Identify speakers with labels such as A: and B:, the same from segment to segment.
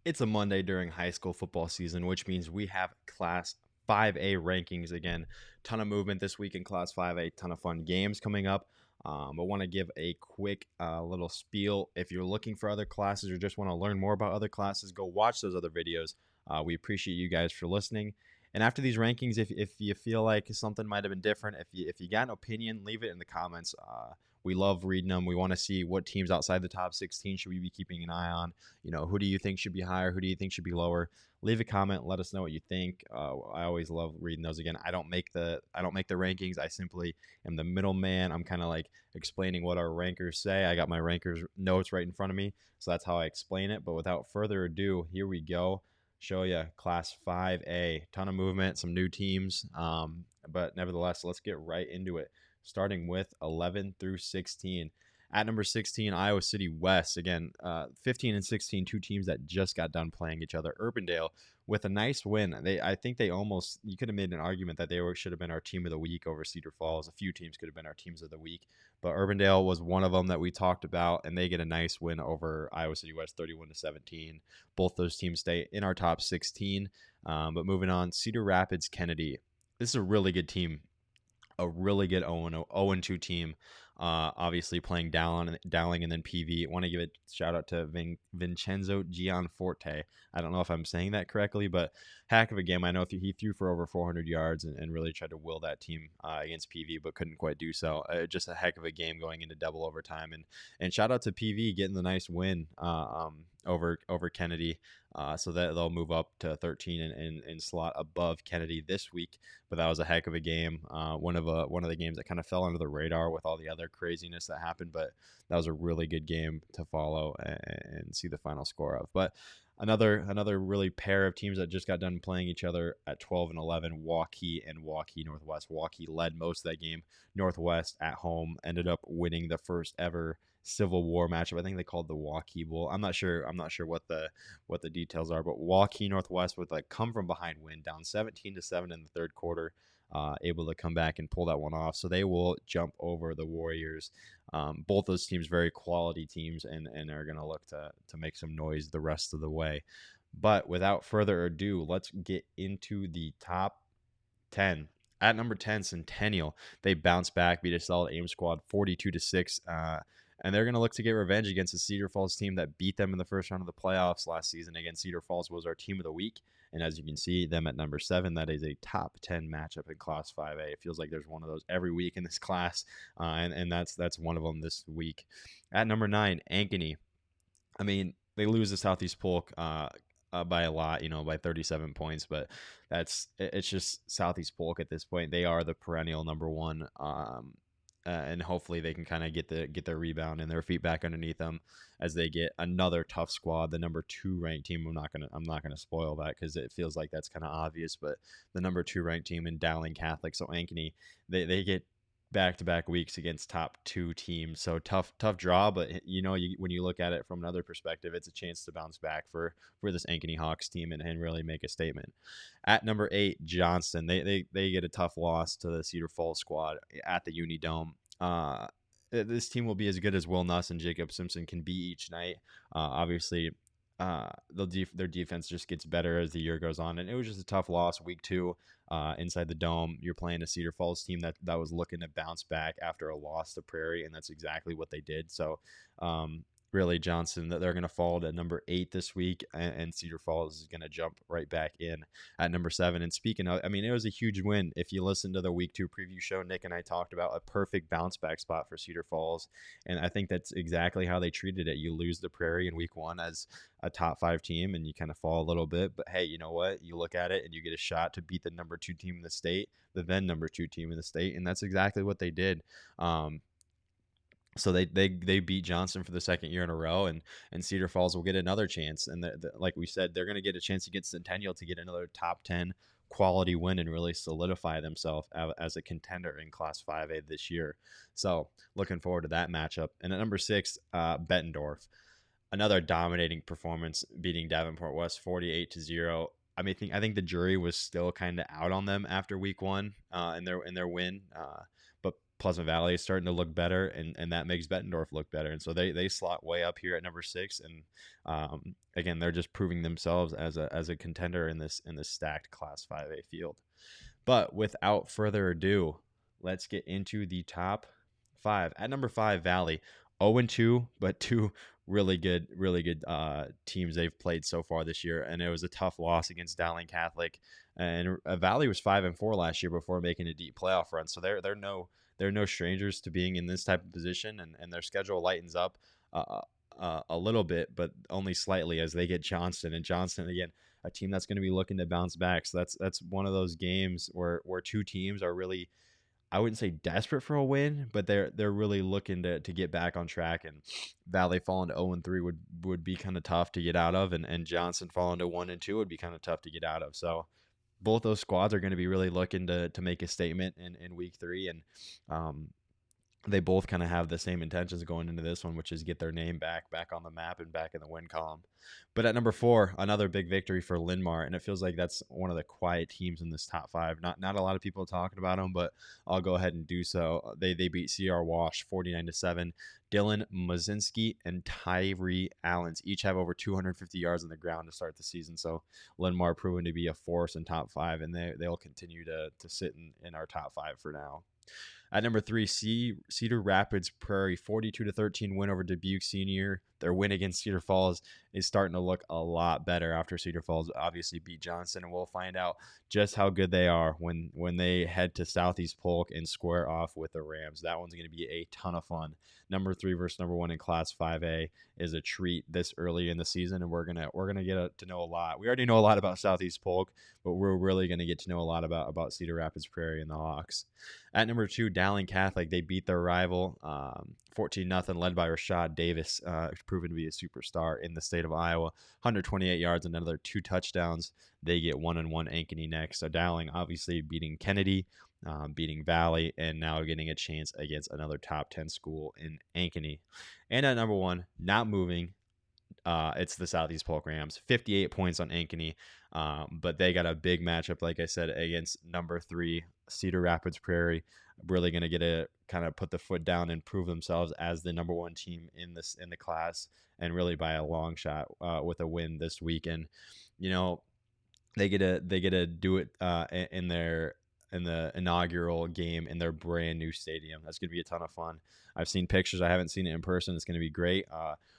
A: It's a Monday during high school football season, which means we have Class 5A rankings again. Ton of movement this week in Class 5A, ton of fun games coming up. I want to give a quick little spiel. If you're looking for other classes or just want to learn more about other classes, go watch those other videos. We appreciate you guys for listening. And after these rankings, if you feel like something might have been different, if you got an opinion, leave it in the comments. We love reading them. We want to see what teams outside the top 16 should we be keeping an eye on. Who do you think should be higher? Who do you think should be lower? Leave a comment. Let us know what you think. I always love reading those. Again, I don't make the rankings. I simply am the middleman. I'm kind of like explaining what our rankers say. I got my rankers notes right in front of me, so that's how I explain it. But without further ado, here we go. Show you Class 5A. Ton of movement, some new teams. But nevertheless, let's get right into it. Starting with 11 through 16. At number 16, Iowa City West. Again, 15 and 16, two teams that just got done playing each other. Urbandale with a nice win. I think you could have made an argument that should have been our team of the week over Cedar Falls. A few teams could have been our teams of the week, but Urbandale was one of them that we talked about, and they get a nice win over Iowa City West, 31-17. Both those teams stay in our top 16. But moving on, Cedar Rapids Kennedy. This is a really good team, a really good 0-2 team. Obviously playing Dowling and then PV. Want to give a shout out to Vincenzo Gianforte. I don't know if I'm saying that correctly, but heck of a game. I know he threw for over 400 yards and really tried to will that team against PV, but couldn't quite do so. Just a heck of a game going into double overtime. And shout out to PV getting the nice win over Kennedy. So that they'll move up to 13 and slot above Kennedy this week. But that was a heck of a game. One of the games that kind of fell under the radar with all the other craziness that happened. But that was a really good game to follow and see the final score of. But another really pair of teams that just got done playing each other at 12 and 11, Hawkeyes and Hawkeyes Northwest. Hawkeyes led most of that game. Northwest at home ended up winning the first ever Civil War matchup. I think they called the Hawkeyes Bowl. I'm not sure what the details are, but Hawkeyes Northwest with a come from behind win, down 17-7 in the third quarter, able to come back and pull that one off. So they will jump over the Warriors. Both those teams very quality teams and are going to look to make some noise the rest of the way. But without further ado, let's get into the top 10. At number 10, Centennial. They bounced back, beat a solid AIM squad 42-6. And they're going to look to get revenge against the Cedar Falls team that beat them in the first round of the playoffs last season. Again, Cedar Falls was our team of the week. And as you can see, them at number 7, that is a top 10 matchup in Class 5A. It feels like there's one of those every week in this class, and that's one of them this week. At number 9, Ankeny. I mean, they lose to Southeast Polk by a lot, by 37 points, but it's just Southeast Polk at this point. They are the perennial number 1. And hopefully they can kind of get their rebound and their feet back underneath them as they get another tough squad, the number 2 ranked team. I'm not gonna spoil that because it feels like that's kind of obvious, but the number 2 ranked team in Dowling Catholic, so Ankeny, they get back-to-back weeks against top 2 teams. So tough draw, but when you look at it from another perspective, it's a chance to bounce back for this Ankeny Hawks team and really make a statement. At number 8, Johnston, they get a tough loss to the Cedar Falls squad at the Unidome. This team will be as good as Will Nuss and Jacob Simpson can be each night. Obviously, their defense just gets better as the year goes on, and it was just a tough loss week 2 inside the dome. You're playing a Cedar Falls team that was looking to bounce back after a loss to Prairie, and that's exactly what they did. So really, Johnson, that they're going to fall to number 8 this week, and Cedar Falls is going to jump right back in at number 7. And speaking of, it was a huge win. If you listen to the week 2 preview show, Nick and I talked about a perfect bounce back spot for Cedar Falls, and I think that's exactly how they treated it. You lose the Prairie in week 1 as a top 5 team, and you kind of fall a little bit, but hey, you know what? You look at it and you get a shot to beat the number 2 team in the state, the then number 2 team in the state, and that's exactly what they did. So they beat Johnson for the second year in a row, and Cedar Falls will get another chance. And like we said, they're going to get a chance against Centennial to get another top 10 quality win and really solidify themselves as a contender in Class 5A this year. So looking forward to that matchup. And at number 6, Bettendorf. Another dominating performance, beating Davenport West 48-0. I think the jury was still kind of out on them after week 1 in their win. But Pleasant Valley is starting to look better, and that makes Bettendorf look better. And so they slot way up here at number 6. And again, they're just proving themselves as a contender in this stacked Class 5A field. But without further ado, let's get into the top 5. At number 5, Valley, 0-2, but two really good teams they've played so far this year, and it was a tough loss against Dowling Catholic. And Valley was 5-4 last year before making a deep playoff run, so they're no strangers to being in this type of position, and their schedule lightens up a little bit, but only slightly, as they get Johnston. And Johnston, again, a team that's going to be looking to bounce back. So that's one of those games where two teams are really, I wouldn't say desperate for a win, but they're really looking to get back on track. And Valley falling to 0-3 would be kind of tough to get out of, and Johnston falling to 1-2 would be kind of tough to get out of. So both those squads are going to be really looking to make a statement in week 3, and they both kind of have the same intentions going into this one, which is get their name back on the map and back in the win column. But at number 4, another big victory for Linn-Mar, and it feels like that's one of the quiet teams in this top 5. Not a lot of people are talking about them, but I'll go ahead and do so. They beat CR Wash 49-7. Dylan Mazinski and Tyree Allens each have over 250 yards on the ground to start the season. So Linn-Mar proven to be a force in top 5, and they'll continue to sit in our top 5 for now. At number 3, Cedar Rapids Prairie, 42-13 win over Dubuque Senior. Their win against Cedar Falls is starting to look a lot better after Cedar Falls obviously beat Johnston, and we'll find out just how good they are when they head to Southeast Polk and square off with the Rams. That one's going to be a ton of fun. Number 3 versus number 1 in Class 5A is a treat this early in the season, and we're gonna get to know a lot. We already know a lot about Southeast Polk, but we're really gonna get to know a lot about Cedar Rapids Prairie and the Hawks. At number 2, Dowling Catholic, they beat their rival 14-0, led by Rashad Davis, proven to be a superstar in the state of Iowa. 128 yards and another 2 touchdowns. They get 1-1 Ankeny next. So Dowling obviously beating Kennedy, beating Valley, and now getting a chance against another top 10 school in Ankeny. And at number 1, not moving, it's the Southeast Polk Rams. 58 points on Ankeny, but they got a big matchup, like I said, against number 3 Cedar Rapids Prairie. Really going to get to kind of put the foot down and prove themselves as the number 1 team in the class, and really by a long shot with a win this weekend. You know, they get to do it in the inaugural game in their brand new stadium. That's going to be a ton of fun. I've seen pictures. I haven't seen it in person. It's going to be great.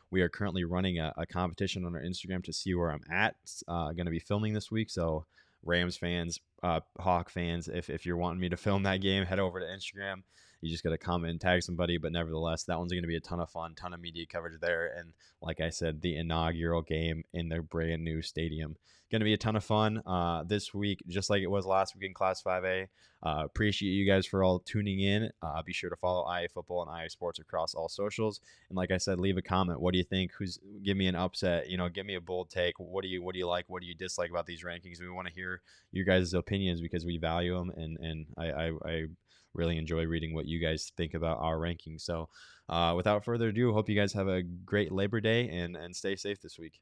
A: We are currently running a competition on our Instagram to see where I'm at. Going to be filming this week, so Rams fans, Hawk fans, if you're wanting me to film that game, head over to Instagram. You just got to comment and tag somebody. But nevertheless, that one's going to be a ton of fun, ton of media coverage there. And like I said, the inaugural game in their brand new stadium. Going to be a ton of fun this week, just like it was last week in Class 5A. Appreciate you guys for all tuning in. Be sure to follow IA Football and IA Sports across all socials. And like I said, leave a comment. What do you think? Give me an upset? Give me a bold take. What do you like? What do you dislike about these rankings? We want to hear your guys' opinions because we value them, and I really enjoy reading what you guys think about our rankings. So without further ado, hope you guys have a great Labor Day and stay safe this week.